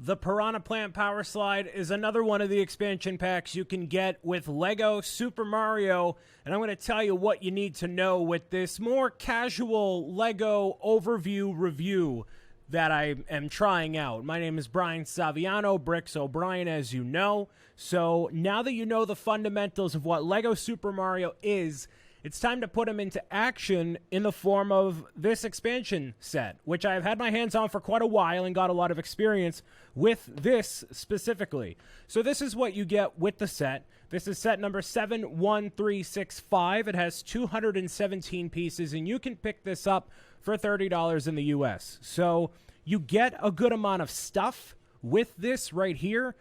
The Piranha Plant Power Slide is another one of the expansion packs you can get with LEGO Super Mario, and I'm going to tell you what you need to know with this more casual LEGO overview review that I am trying out. My name is Brian Saviano, BricksOBrian, as you know. So now that you know the fundamentals of what LEGO Super Mario is, it's time to put them into action in the form of this expansion set, which I've had my hands on for quite a while and got a lot of experience with this specifically. So this is what you get with the set. This is set number 71365. It has 217 pieces, and you can pick this up for $30 in the US. So you get a good amount of stuff with this right here,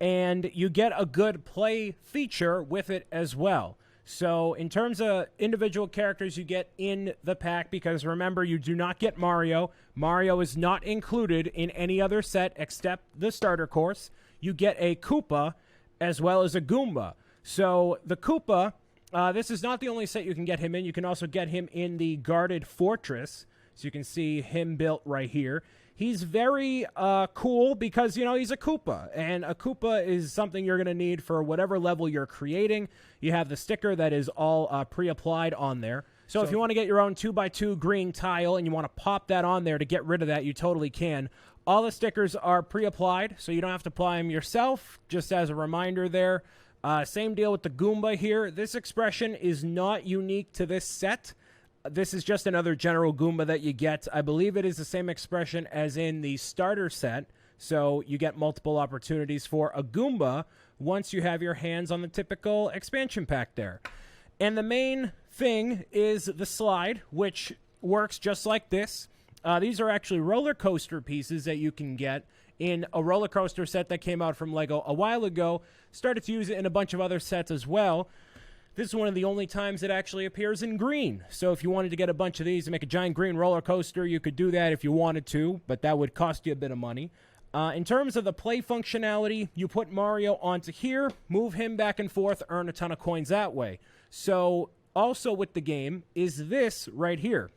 and you get a good play feature with it as well. So in terms of individual characters you get in the pack, because remember, you do not get Mario. Mario is not included in any other set except the starter course. You get a Koopa as well as a Goomba. So the Koopa, this is not the only set you can get him in. You can also get him in the Guarded Fortress. So you can see him built right here. He's very cool because, you know, he's a Koopa. And a Koopa is something you're going to need for whatever level you're creating. You have the sticker that is all pre-applied on there. So if you want to get your own 2x2 green tile and you want to pop that on there to get rid of that, you totally can. All the stickers are pre-applied, so you don't have to apply them yourself, just as a reminder there. Same deal with the Goomba here. This expression is not unique to this set. This is just another general Goomba that you get. I believe it is the same expression as in the starter set, so you get multiple opportunities for a Goomba once you have your hands on the typical expansion pack there. And the main thing is the slide, which works just like this. These are actually roller coaster pieces that you can get in a roller coaster set that came out from LEGO a while ago. Started to use it in a bunch of other sets as well. This is one of the only times it actually appears in green. So if you wanted to get a bunch of these and make a giant green roller coaster, you could do that if you wanted to, but that would cost you a bit of money. In terms of the play functionality, you put Mario onto here, move him back and forth, earn a ton of coins that way. So also with the game is this right here.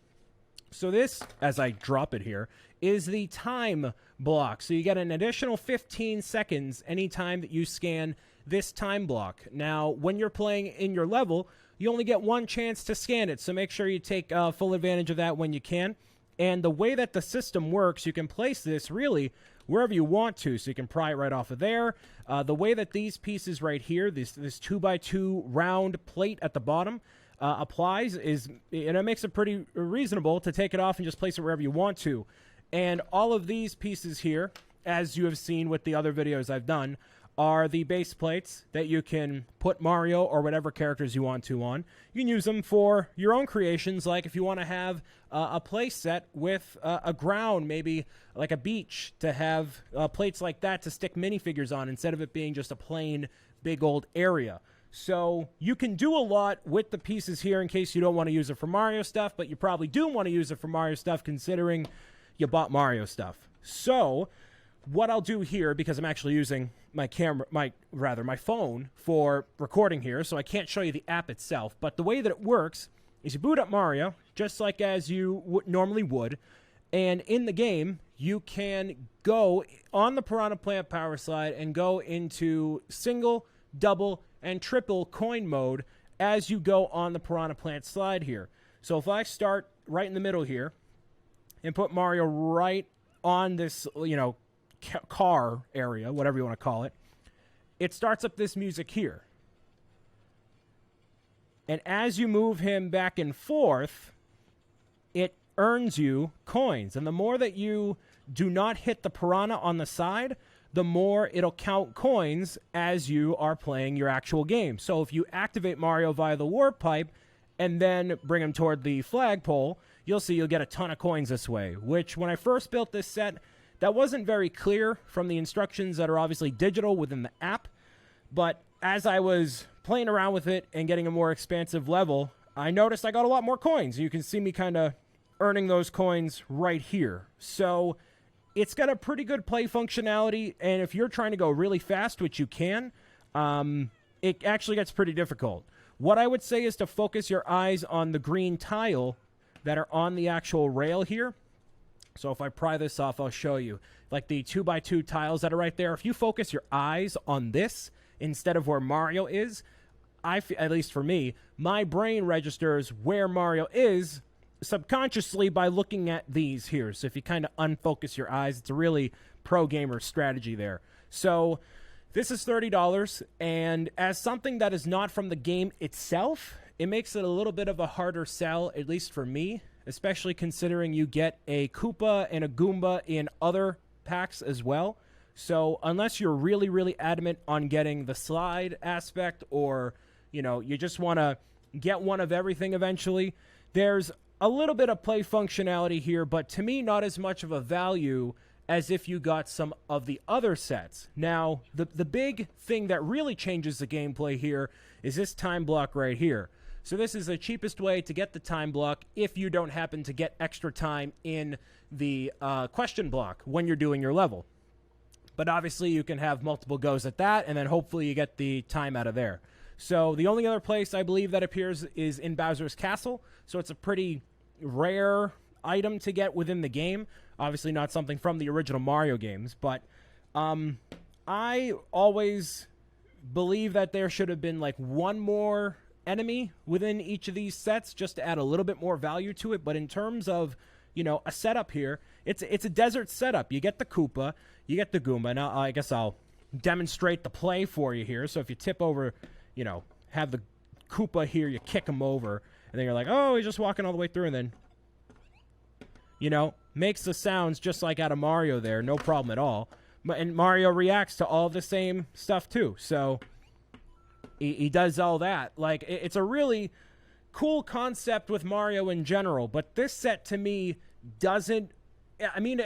So this, as I drop it here, is the time block. So you get an additional 15 seconds anytime that you scan this time block. Now, when you're playing in your level, you only get one chance to scan it, so make sure you take full advantage of that when you can. And the way that the system works, you can place this really wherever you want to, so you can pry it right off of there. The way that these pieces right here, this 2x2 round plate at the bottom, applies is, and it makes it pretty reasonable to take it off and just place it wherever you want to. And all of these pieces here, as you have seen with the other videos I've done, are the base plates that you can put Mario or whatever characters you want to on. You can use them for your own creations, like if you want to have a play set with a ground, maybe like a beach, to have plates like that to stick minifigures on instead of it being just a plain big old area. So you can do a lot with the pieces here in case you don't want to use it for Mario stuff, but you probably do want to use it for Mario stuff considering you bought Mario stuff. So what I'll do here, because I'm actually using my camera, my phone for recording here, so I can't show you the app itself, but the way that it works is you boot up Mario, just like as you normally would, and in the game, you can go on the Piranha Plant Power Slide and go into single, double, and triple coin mode as you go on the Piranha Plant Slide here. So if I start right in the middle here and put Mario right on this, you know, car area, whatever you want to call it, it starts up this music here. And as you move him back and forth, it earns you coins. And the more that you do not hit the piranha on the side, the more it'll count coins as you are playing your actual game. So if you activate Mario via the warp pipe and then bring him toward the flagpole, you'll see you'll get a ton of coins this way, which when I first built this set, that wasn't very clear from the instructions that are obviously digital within the app, but as I was playing around with it and getting a more expansive level, I noticed I got a lot more coins. You can see me kind of earning those coins right here. So it's got a pretty good play functionality, and if you're trying to go really fast, which you can, it actually gets pretty difficult. What I would say is to focus your eyes on the green tile that are on the actual rail here. So if I pry this off, I'll show you. Like the 2x2 tiles that are right there, if you focus your eyes on this instead of where Mario is, at least for me, my brain registers where Mario is subconsciously by looking at these here. So if you kind of unfocus your eyes, it's a really pro gamer strategy there. So this is $30, and as something that is not from the game itself, it makes it a little bit of a harder sell, at least for me, especially considering you get a Koopa and a Goomba in other packs as well. So unless you're really, really adamant on getting the slide aspect, or, you know, you just want to get one of everything eventually, there's a little bit of play functionality here, but to me, not as much of a value as if you got some of the other sets. Now, the big thing that really changes the gameplay here is this time block right here. So this is the cheapest way to get the time block if you don't happen to get extra time in the question block when you're doing your level. But obviously, you can have multiple goes at that, and then hopefully you get the time out of there. So the only other place I believe that appears is in Bowser's Castle. So it's a pretty rare item to get within the game. Obviously not something from the original Mario games. But I always believe that there should have been like one more enemy within each of these sets just to add a little bit more value to it. But in terms of, you know, a setup here, it's a desert setup. You get the Koopa, you get the Goomba. Now, I guess I'll demonstrate the play for you here. So if you tip over, you know, have the Koopa here, you kick him over, and then you're like, oh, he's just walking all the way through, and then, you know, makes the sounds just like out of Mario there, no problem at all. And Mario reacts to all the same stuff, too. So he does all that. Like, it's a really cool concept with Mario in general, but this set, to me, doesn't... I mean,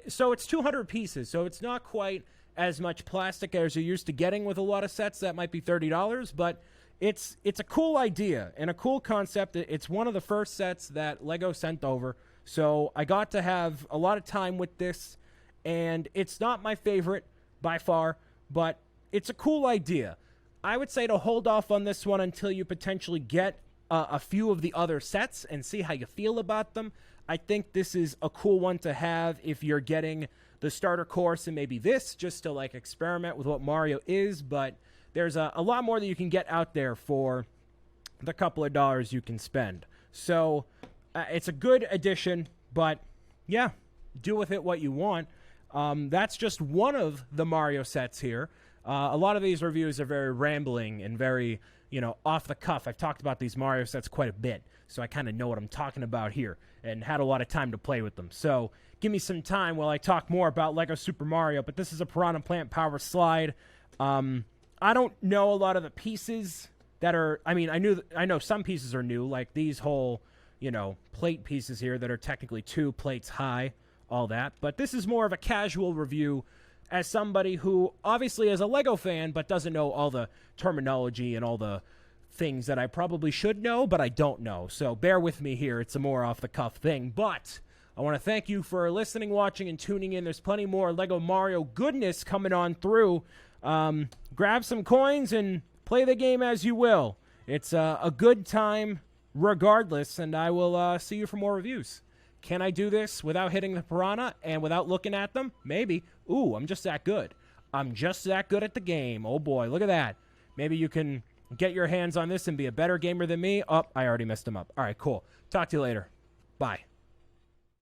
so it's 200 pieces, so it's not quite as much plastic as you're used to getting with a lot of sets that might be $30, but it's a cool idea and a cool concept. It's one of the first sets that LEGO sent over, so I got to have a lot of time with this, and it's not my favorite by far, but it's a cool idea. I would say to hold off on this one until you potentially get a few of the other sets and see how you feel about them. I think this is a cool one to have if you're getting the starter course and maybe this, just to like experiment with what Mario is, but there's a lot more that you can get out there for the couple of dollars you can spend. So it's a good addition, but yeah, do with it what you want. That's just one of the Mario sets here. A lot of these reviews are very rambling and very, you know, off the cuff. I've talked about these Mario sets quite a bit, so I kind of know what I'm talking about here and had a lot of time to play with them. So give me some time while I talk more about LEGO Super Mario, but this is a Piranha Plant Power Slide. I don't know a lot of the pieces that are, I mean, I know some pieces are new, like these whole, you know, plate pieces here that are technically 2 plates high, all that. But this is more of a casual review as somebody who obviously is a LEGO fan, but doesn't know all the terminology and all the things that I probably should know, but I don't know. So bear with me here. It's a more off-the-cuff thing. But I want to thank you for listening, watching, and tuning in. There's plenty more LEGO Mario goodness coming on through. Grab some coins and play the game as you will. It's a good time regardless, and I will see you for more reviews. Can I do this without hitting the piranha and without looking at them? Maybe. Ooh, I'm just that good. I'm just that good at the game. Oh, boy, look at that. Maybe you can get your hands on this and be a better gamer than me. Oh, I already messed them up. All right, cool. Talk to you later. Bye.